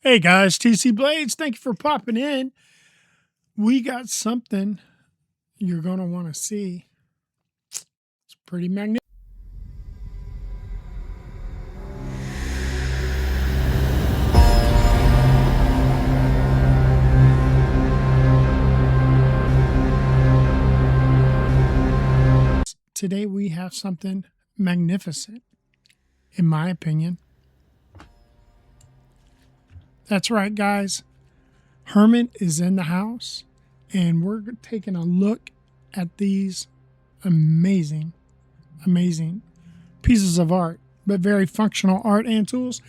Hey guys, T.C.Blades, thank you for popping in. We got something you're going to want to see. It's pretty magnificent. Today we have something magnificent, in my opinion. That's right, guys. Herman is in the house, and we're taking a look at these amazing, amazing pieces of art, but very functional art and tools.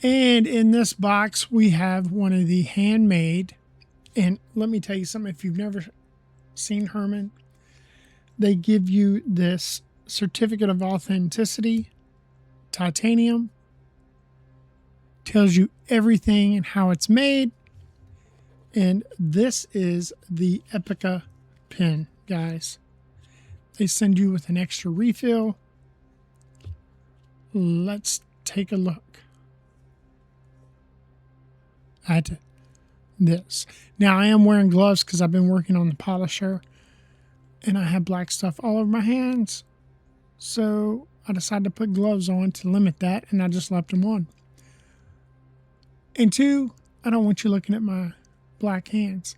And in this box, we have one of the handmade. And let me tell you something, if you've never seen Herman, they give you this certificate of authenticity, titanium, tells you everything and how it's made. And this is the Epica pen, guys. They send you with an extra refill. Let's take a look at this. Now, I am wearing gloves because I've been working on the polisher, and I have black stuff all over my hands. So I decided to put gloves on to limit that, and I just left them on. And two, I don't want you looking at my black hands.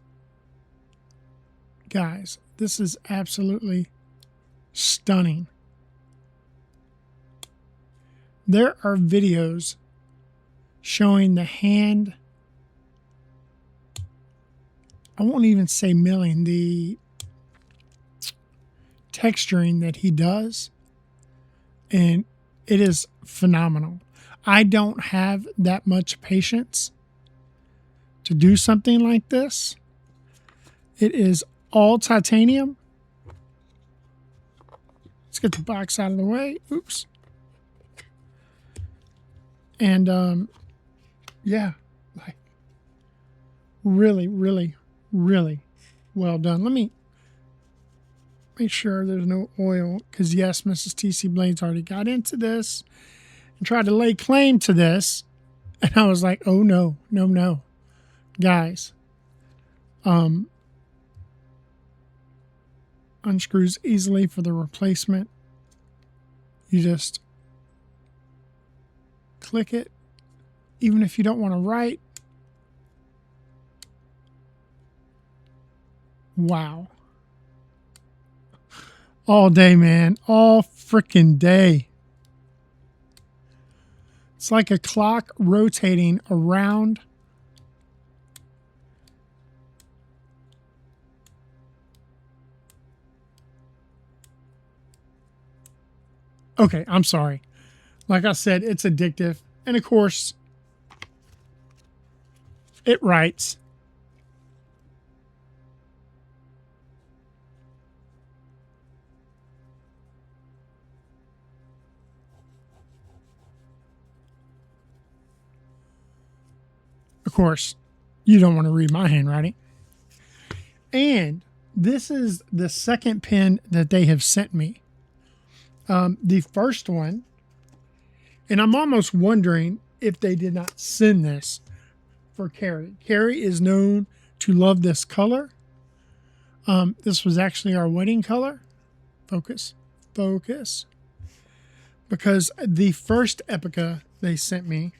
Guys, this is absolutely stunning. There are videos showing the hand, I won't even say milling, the texturing that he does, and it is phenomenal. I don't have that much patience to do something like this. It is all titanium. Let's get the box out of the way. Oops. And yeah, like really, really, really well done. Let me make sure there's no oil, because yes, Mrs. T.C.Blades already got into this and tried to lay claim to this, and I was like, oh no, no, no, guys. Unscrews easily for the replacement. You just click it, even if you don't want to write. Wow. All day, man. All freaking day. It's like a clock rotating around. Okay, I'm sorry. Like I said, it's addictive. And of course, it writes. Of course, you don't want to read my handwriting. And this is the second pen that they have sent me. The first one, and I'm almost wondering if they did not send this for Carrie. Carrie is known to love this color. This was actually our wedding color. Focus, focus. Because the first Epica they sent me,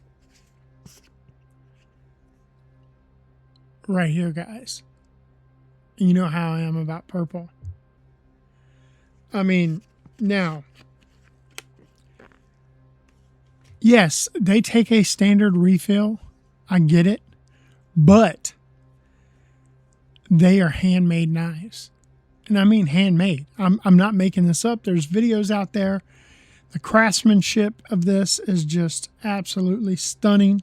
right here, guys. You know how I am about purple. I mean, now, yes, they take a standard refill. I get it. But they are handmade knives. And I mean handmade. I'm not making this up. There's videos out there. The craftsmanship of this is just absolutely stunning.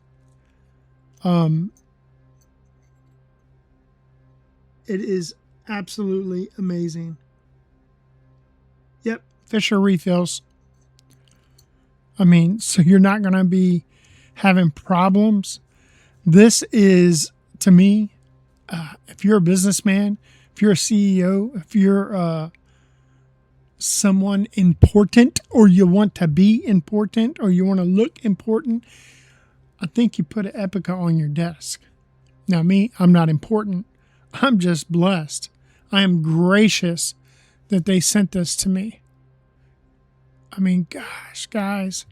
It is absolutely amazing. Yep, Fisher refills. I mean, so you're not going to be having problems. This is, to me, if you're a businessman, if you're a CEO, if you're someone important, or you want to be important, or you want to look important, I think you put an Epica on your desk. Now me, I'm not important. I'm just blessed. I am gracious that they sent this to me. I mean, gosh, guys.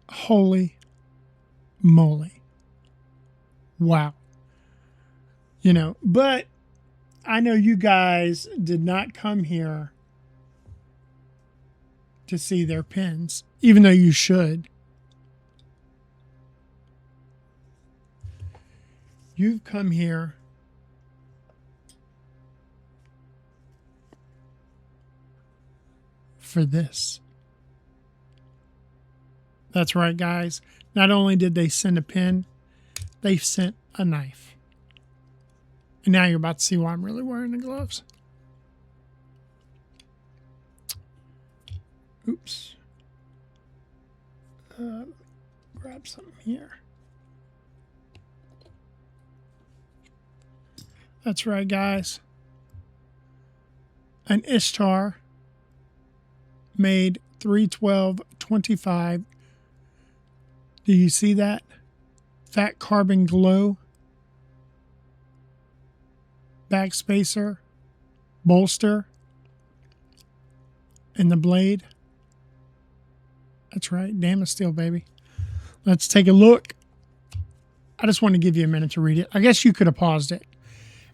Holy moly. Wow. You know, but I know you guys did not come here to see their pins, even though you should. You've come here for this. That's right, guys. Not only did they send a pin, they sent a knife. And now you're about to see why I'm really wearing the gloves. Oops. Grab something here. That's right, guys. An Ishtar made 312.25. Do you see that? Fat carbon glow. Backspacer. Bolster. And the blade. That's right. Damn steel, baby. Let's take a look. I just want to give you a minute to read it. I guess you could have paused it.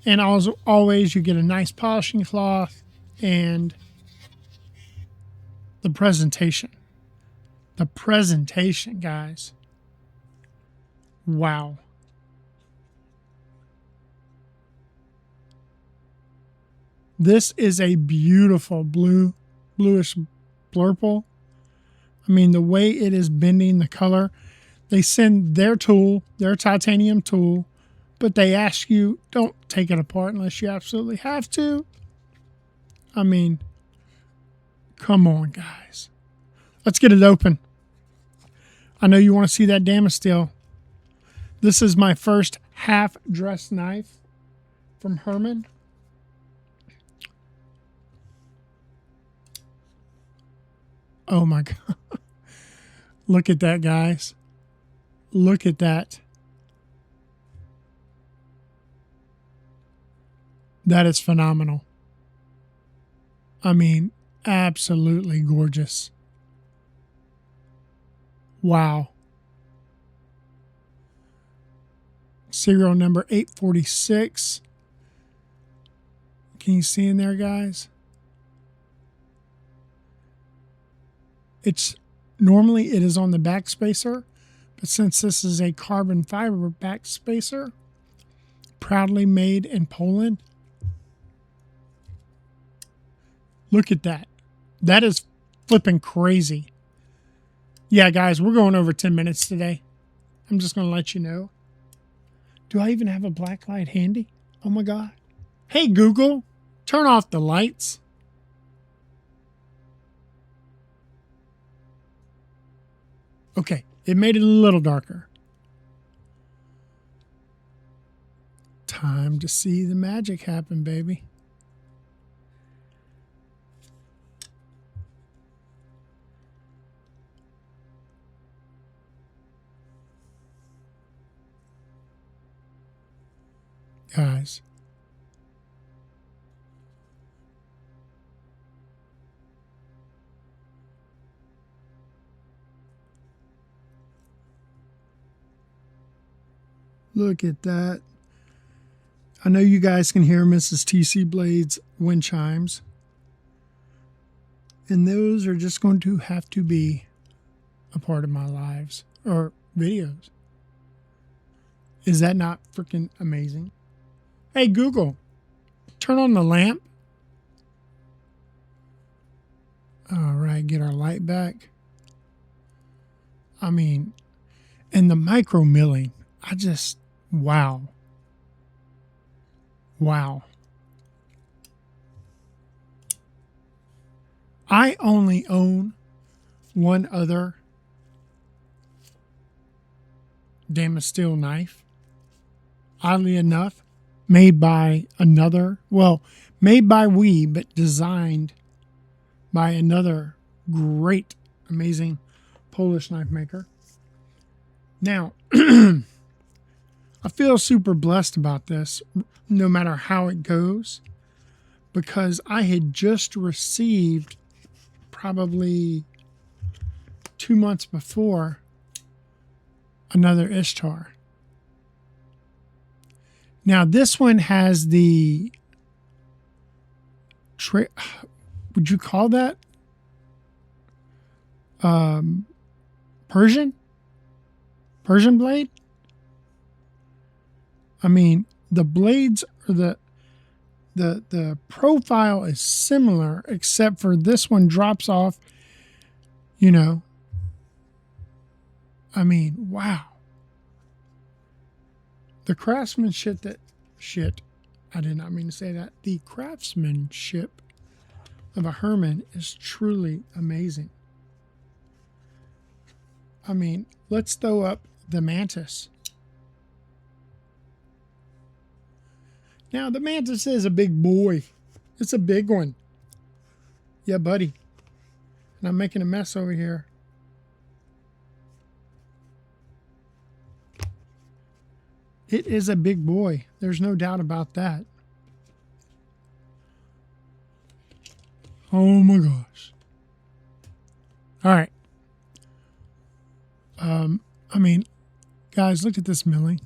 And always, you get a nice polishing cloth and the presentation. The presentation, guys. Wow. This is a beautiful bluish blurple. I mean, the way it is bending the color. They send their tool, their titanium tool, but they ask you, don't take it apart unless you absolutely have to. I mean, come on, guys. Let's get it open. I know you want to see that Damasteel. This is my first half-dress knife from Herman. Oh my God. Look at that, guys. Look at that. That is phenomenal. I mean, absolutely gorgeous. Wow. Serial number 846. Can you see in there, guys? Normally it is on the backspacer, but since this is a carbon fiber backspacer, proudly made in Poland. Look at that. That is flipping crazy. Yeah, guys, we're going over 10 minutes today. I'm just going to let you know. Do I even have a black light handy? Oh my God. Hey, Google, turn off the lights. Okay, it made it a little darker. Time to see the magic happen, baby. Guys. Look at that. I know you guys can hear Mrs. T.C.Blades wind chimes. And those are just going to have to be a part of my lives or videos. Is that not freaking amazing? Hey, Google, turn on the lamp. All right, get our light back. I mean, and the micro milling, wow. Wow. I only own one other Damasteel knife. Oddly enough, made by another, well, made by we, but designed by another great, amazing Polish knife maker. Now, I feel super blessed about this, no matter how it goes, because I had just received, probably 2 months before, another Ishtar. Now, this one has the, would you call that Persian blade? I mean, the blades are the profile is similar, except for this one drops off, you know. I mean, wow. The craftsmanship I did not mean to say that. The craftsmanship of a Herman is truly amazing. I mean, let's throw up the Mantis. Now, the Mantis is a big boy. It's a big one. Yeah, buddy. And I'm making a mess over here. It is a big boy. There's no doubt about that. Oh my gosh. All right. I mean, guys, look at this milling.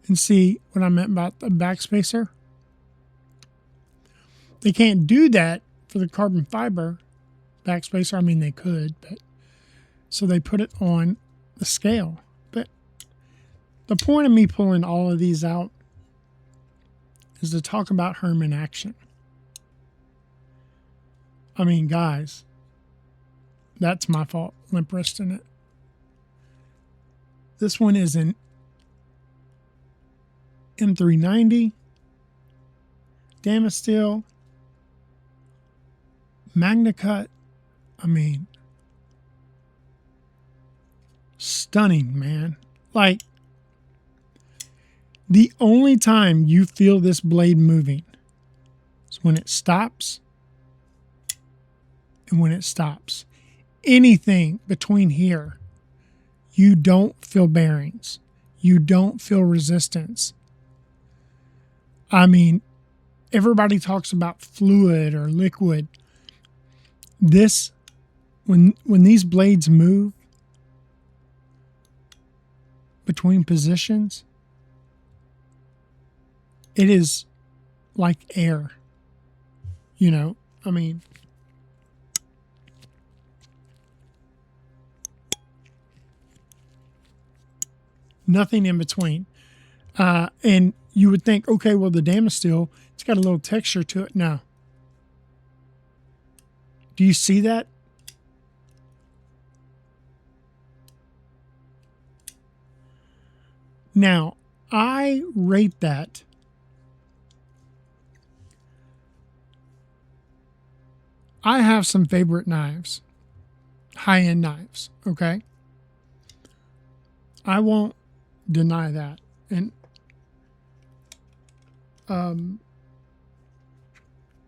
And see what I meant about the backspacer? They can't do that for the carbon fiber backspacer. I mean, they could, but so they put it on the scale. But the point of me pulling all of these out is to talk about Herman action. I mean, guys, that's my fault, limp wristing it. This one is an M390, Damasteel, Magna Cut. I mean, stunning, man. Like, the only time you feel this blade moving is when it stops and when it stops. Anything between here, you don't feel bearings. You don't feel resistance. I mean, everybody talks about fluid or liquid. This, when these blades move between positions, it is like air. You know, I mean, nothing in between. And you would think, okay, well, the Damasteel, it's got a little texture to it. No. Do you see that? Now, I rate that I have some favorite knives, high-end knives, okay? I won't deny that. And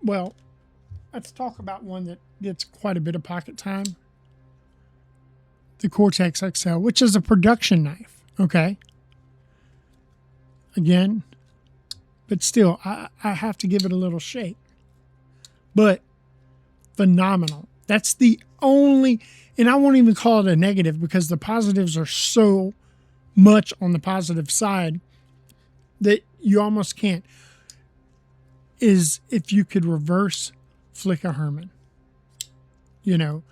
well, let's talk about one that gets quite a bit of pocket time. The Cortex XL, which is a production knife, okay? Again, but still, I have to give it a little shake. But phenomenal. That's the only, and I won't even call it a negative because the positives are so much on the positive side that you almost can't, is if you could reverse flick a Herman. You know,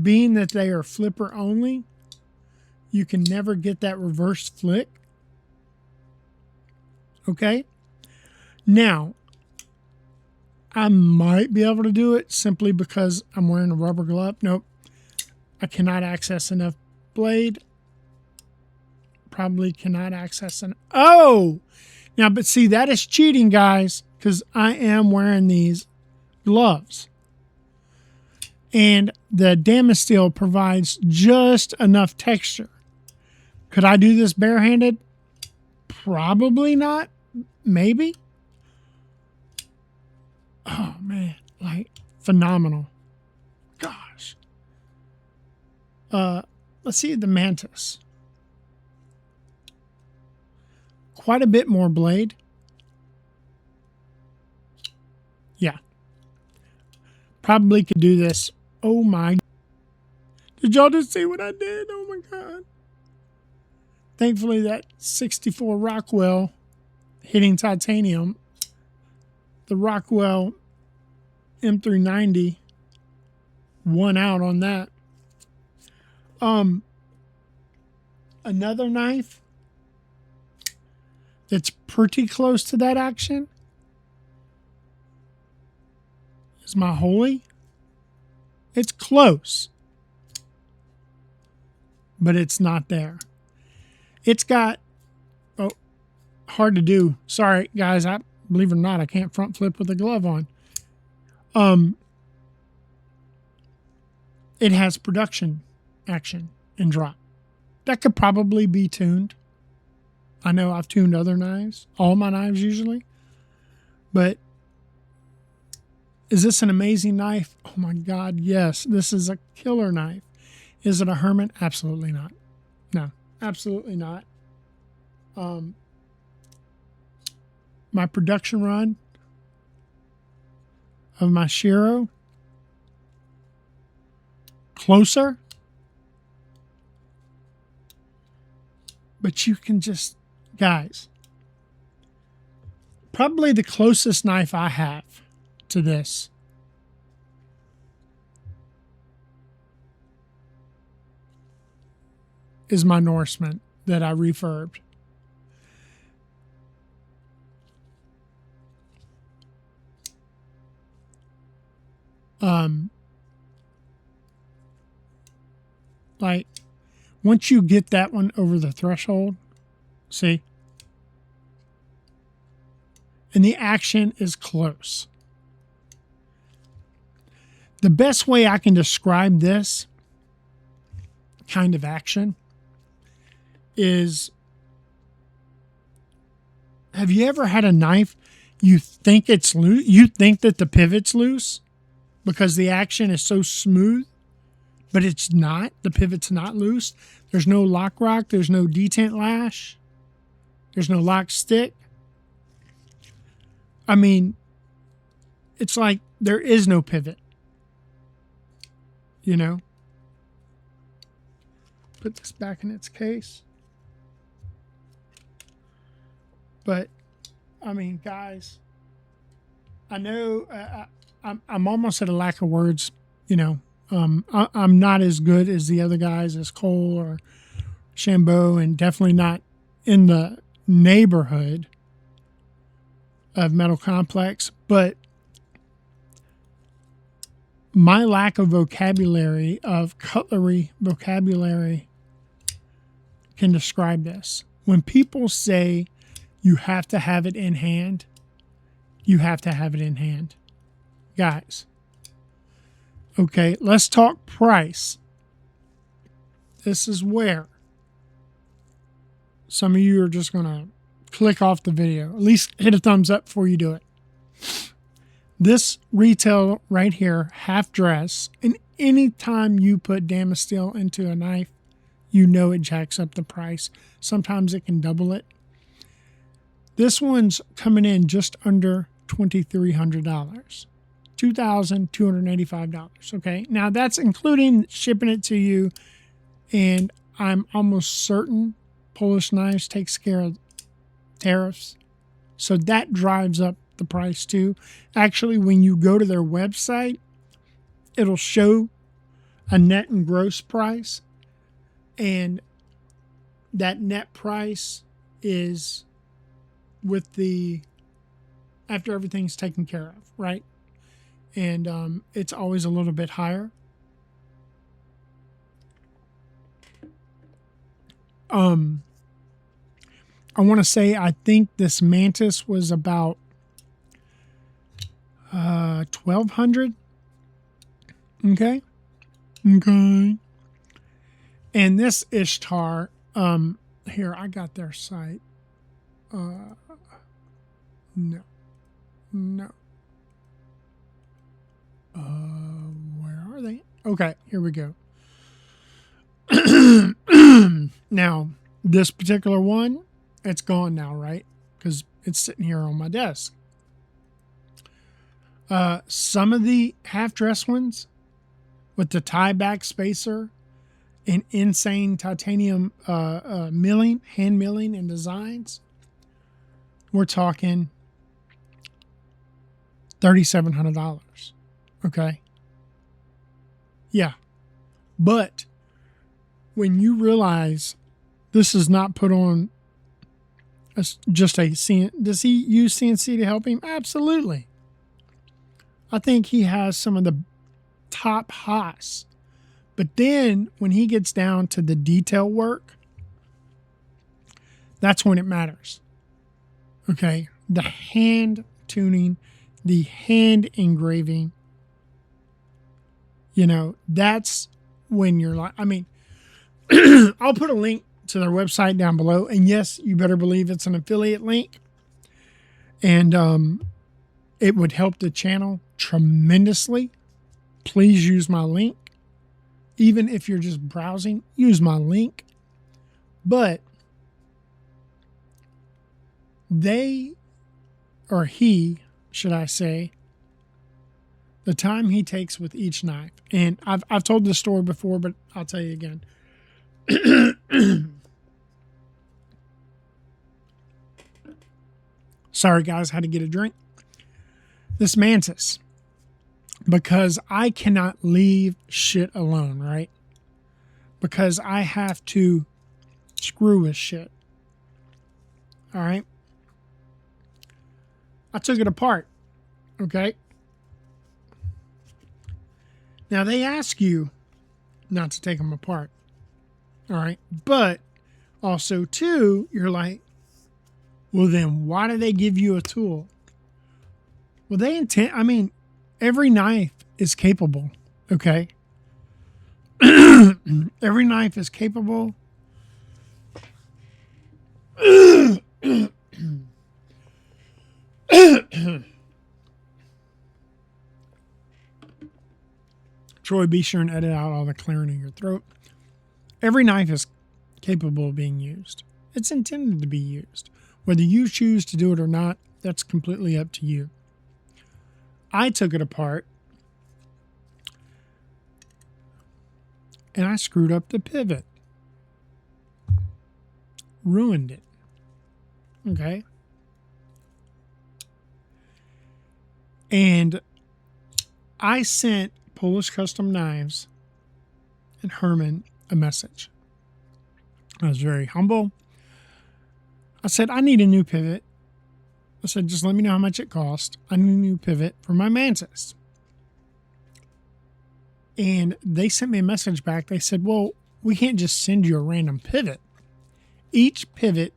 being that they are flipper only, you can never get that reverse flick. Okay? Now, I might be able to do it simply because I'm wearing a rubber glove. Nope. I cannot access enough blade. Probably cannot access an... Oh! Now, but see, that is cheating, guys, because I am wearing these gloves. And the Damasteel provides just enough texture. Could I do this barehanded? Probably not. Maybe. Oh, man. Like, phenomenal. God. Let's see the mantis. Quite a bit more blade. Yeah. Probably could do this. Oh my. Did y'all just see what I did? Oh my God. Thankfully that 64 Rockwell hitting titanium. The Rockwell M390 won out on that. Another knife that's pretty close to that action is my Holy. It's close, but it's not there. It's got, oh, hard to do. Sorry, guys. I believe it or not, I can't front flip with a glove on. It has production action and drop. That could probably be tuned. I know I've tuned other knives, all my knives usually. But is this an amazing knife? Oh my God, yes. This is a killer knife. Is it a Herman? Absolutely not. No, absolutely not. My production run of my Shiro, closer. But you can just, guys, probably the closest knife I have to this is my Norseman that I refurbed. Like, once you get that one over the threshold, see? And the action is close. The best way I can describe this kind of action is, have you ever had a knife you think it's loose? You think that the pivot's loose because the action is so smooth, but it's not. The pivot's not loose. There's no lock rock. There's no detent lash. There's no lock stick. I mean, it's like there is no pivot. You know? Put this back in its case. But, I mean, guys, I know I'm almost at a lack of words, you know. I'm not as good as the other guys, as Cole or Shambo, and definitely not in the neighborhood of Metal Complex, but my lack of vocabulary, of cutlery vocabulary, can describe this. When people say you have to have it in hand, you have to have it in hand. Guys, okay, let's talk price. This is where some of you are just going to click off the video. At least hit a thumbs up before you do it. This retail right here, half dress, and anytime you put Damasteel into a knife, you know it jacks up the price. Sometimes it can double it. This one's coming in just under $2,300. $2,285. Okay, now that's including shipping it to you, and I'm almost certain Polish Knives takes care of tariffs, so that drives up the price too. Actually, when you go to their website, it'll show a net and gross price, and that net price is with the after everything's taken care of, right? And it's always a little bit higher. I want to say I think this Mantis was about $1,200. Okay. And this Ishtar, here, I got their site. No. Where are they? Okay, here we go. Now, this particular one, it's gone now, right? Because it's sitting here on my desk. Some of the half-dress ones with the tie-back spacer and insane titanium milling, hand milling and designs, we're talking $3,700. Okay? Yeah. But when you realize this is not put on just a CNC, does he use CNC to help him? Absolutely. I think he has some of the top Haas. But then when he gets down to the detail work, that's when it matters. Okay? The hand tuning, the hand engraving, you know, that's when you're like, I mean, I'll put a link to their website down below. And yes, you better believe it's an affiliate link. And it would help the channel tremendously. Please use my link. Even if you're just browsing, use my link. But they, or he, should I say, the time he takes with each knife. And I've told this story before, but I'll tell you again. Sorry, guys, had to get a drink. This mantis, because I cannot leave shit alone, right? Because I have to screw with shit. All right? I took it apart, okay? Now, they ask you not to take them apart, all right? But also, too, you're like, well, then why do they give you a tool? Well, I mean, every knife is capable, okay? Every knife is capable. Troy, be sure and edit out all the clearing in your throat. Every knife is capable of being used. It's intended to be used. Whether you choose to do it or not, that's completely up to you. I took it apart and I screwed up the pivot. Ruined it. Okay? And I sent Polish Custom Knives and Herman a message. I was very humble. I said, I need a new pivot. I said, just let me know how much it cost. I need a new pivot for my mantis. And they sent me a message back. They said, well, we can't just send you a random pivot. Each pivot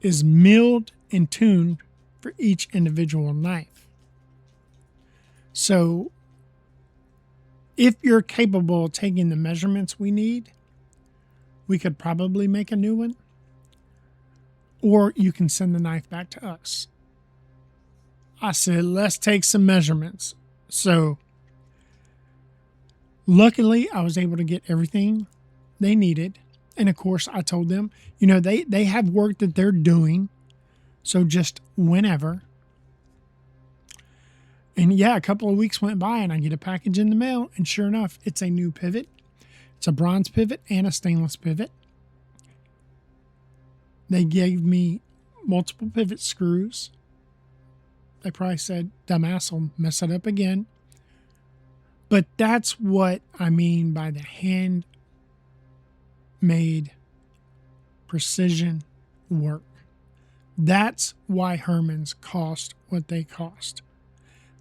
is milled and tuned for each individual knife. So if you're capable of taking the measurements we need, we could probably make a new one. Or you can send the knife back to us. I said, let's take some measurements. So luckily, I was able to get everything they needed. And of course, I told them, you know, they have work that they're doing. So just whenever. And yeah, a couple of weeks went by and I get a package in the mail. And sure enough, it's a new pivot. It's a bronze pivot and a stainless pivot. They gave me multiple pivot screws. They probably said, dumbass, will mess it up again. But that's what I mean by the handmade precision work. That's why Hermans cost what they cost.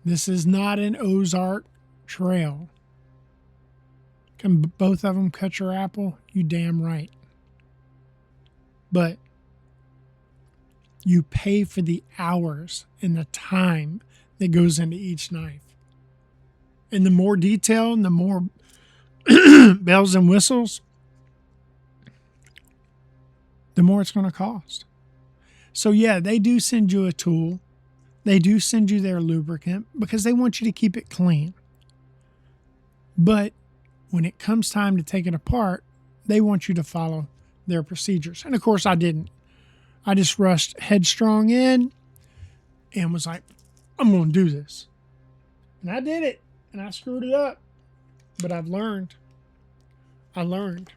This is not an Ozark trail. Can both of them cut your apple? You damn right. But you pay for the hours and the time that goes into each knife. And the more detail and the more bells and whistles, the more it's going to cost. So yeah, they do send you a tool. They do send you their lubricant because they want you to keep it clean. But when it comes time to take it apart, They want you to follow their procedures. And of course I didn't. I just rushed headstrong in and was like, I'm going to do this. And I did it, and I screwed it up. But I've learned. I learned.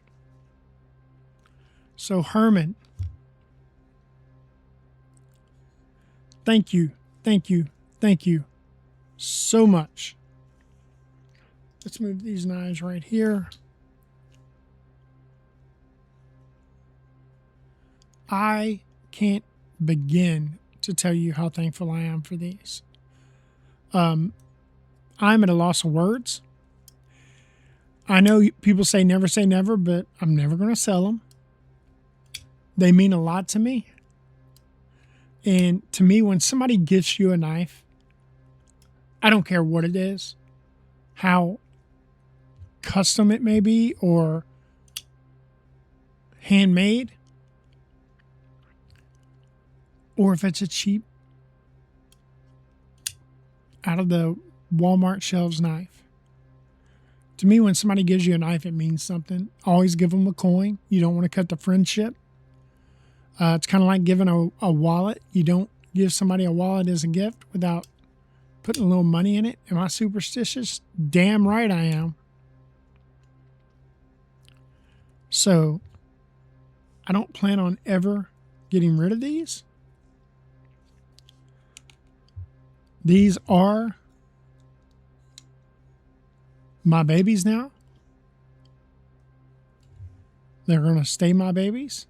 So Herman, thank you, thank you, thank you so much. Let's move these knives right here. I can't begin to tell you how thankful I am for these. I'm at a loss of words. I know people say never, but I'm never going to sell them. They mean a lot to me. And to me, when somebody gives you a knife, I don't care what it is, how custom it may be or handmade, or if it's a cheap out of the Walmart shelves knife. To me, when somebody gives you a knife, it means something. Always give them a coin. You don't want to cut the friendship. It's kind of like giving a wallet. You don't give somebody a wallet as a gift without putting a little money in it. Am I superstitious? Damn right I am. So, I don't plan on ever getting rid of these. These are my babies now. They're going to stay my babies.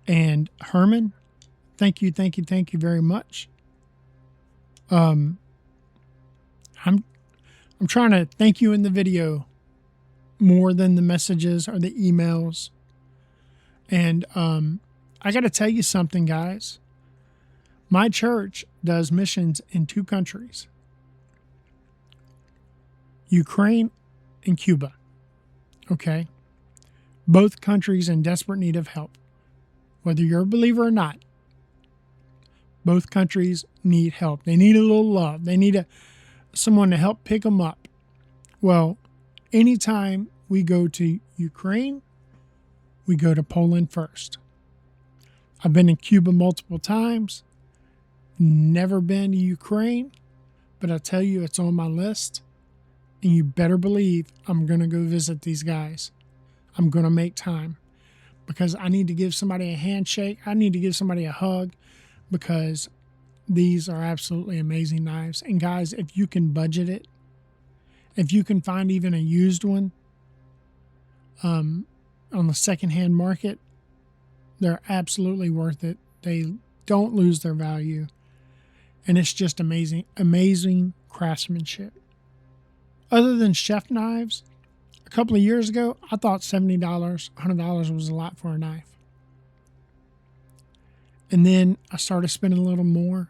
And Herman, thank you very much. I'm trying to thank you in the video more than the messages or the emails. And I got to tell you something, guys. My church does missions in 2 countries, Ukraine and Cuba. Okay? Both countries in desperate need of help. Whether you're a believer or not, both countries need help. They need a little love. They need someone to help pick them up. Well, anytime we go to Ukraine, we go to Poland first. I've been in Cuba multiple times. Never been to Ukraine, but I tell you, it's on my list. And you better believe I'm going to go visit these guys. I'm going to make time because I need to give somebody a handshake. I need to give somebody a hug because these are absolutely amazing knives. And guys, if you can budget it, if you can find even a used one on the secondhand market, they're absolutely worth it. They don't lose their value. And it's just amazing, amazing craftsmanship. Other than chef knives, a couple of years ago, I thought $70, $100 was a lot for a knife. And then I started spending a little more.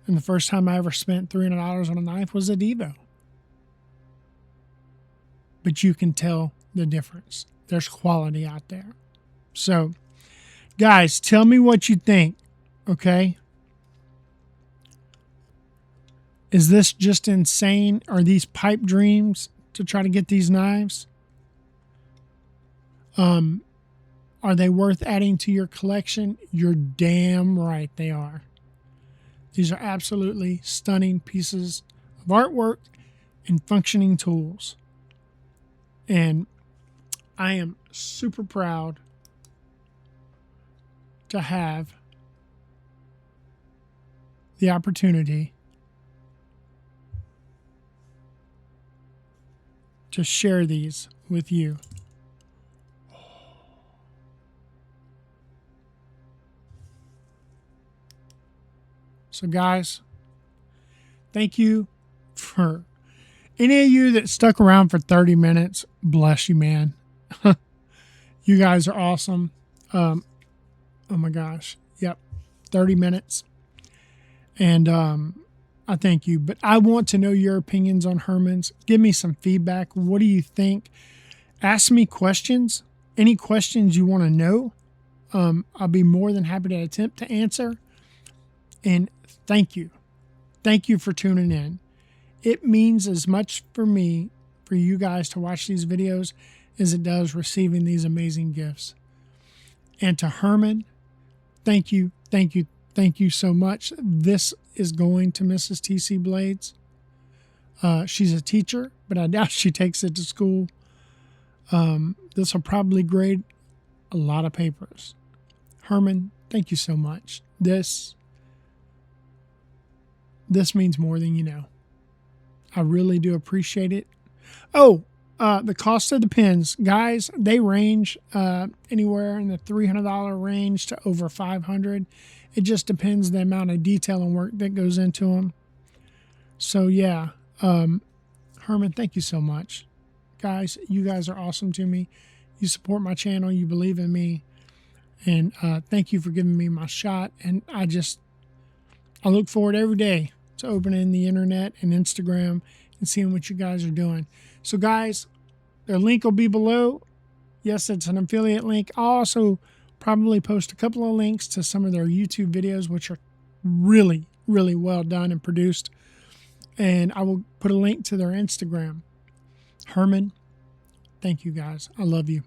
And the first time I ever spent $300 on a knife was at Evo. But you can tell the difference. There's quality out there. So, guys, tell me what you think, okay? Is this just insane? Are these pipe dreams to try to get these knives? Are they worth adding to your collection? You're damn right they are. These are absolutely stunning pieces of artwork and functioning tools. And I am super proud to have the opportunity to share these with you. So guys, thank you for any of you that stuck around for 30 minutes. Bless you, man. You guys are awesome. Oh my gosh. Yep. 30 minutes. And I thank you. But I want to know your opinions on Hermans. Give me some feedback. What do you think? Ask me questions. Any questions you want to know. I'll be more than happy to attempt to answer. And thank you. Thank you for tuning in. it means as much for me, for you guys to watch these videos, as it does receiving these amazing gifts. And to Herman, thank you, thank you, thank you so much. This is going to Mrs. T.C. Blades. She's a teacher, but I doubt she takes it to school. This will probably grade a lot of papers. Herman, thank you so much. This means more than you know. I really do appreciate it. Oh, the cost of the pins, guys, they range anywhere in the $300 range to over $500. It just depends the amount of detail and work that goes into them. So yeah, Herman, thank you so much. Guys, you guys are awesome to me. You support my channel. You believe in me. And thank you for giving me my shot. And I look forward every day to opening the internet and Instagram and seeing what you guys are doing. So guys, their link will be below. Yes, it's an affiliate link. I'll also probably post a couple of links to some of their YouTube videos, which are really, really well done and produced. And I will put a link to their Instagram. Herman, thank you guys. I love you.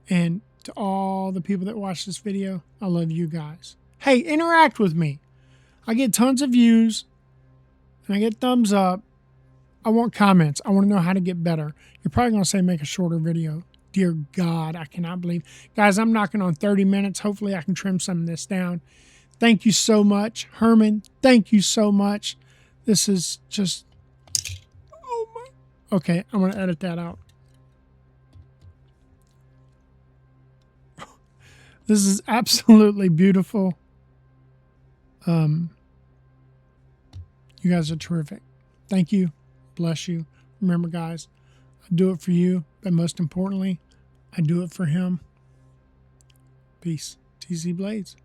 And to all the people that watch this video, I love you guys. Hey, interact with me. I get tons of views and I get thumbs up. I want comments. I want to know how to get better. You're probably going to say make a shorter video. Dear God, I cannot believe. Guys, I'm knocking on 30 minutes. Hopefully I can trim some of this down. Thank you so much. Herman, thank you so much. This is just... Oh my... Okay, I'm going to edit that out. This is absolutely beautiful. You guys are terrific. Thank you. Bless you. Remember, guys, I do it for you, but most importantly, I do it for him. Peace. TC Blades.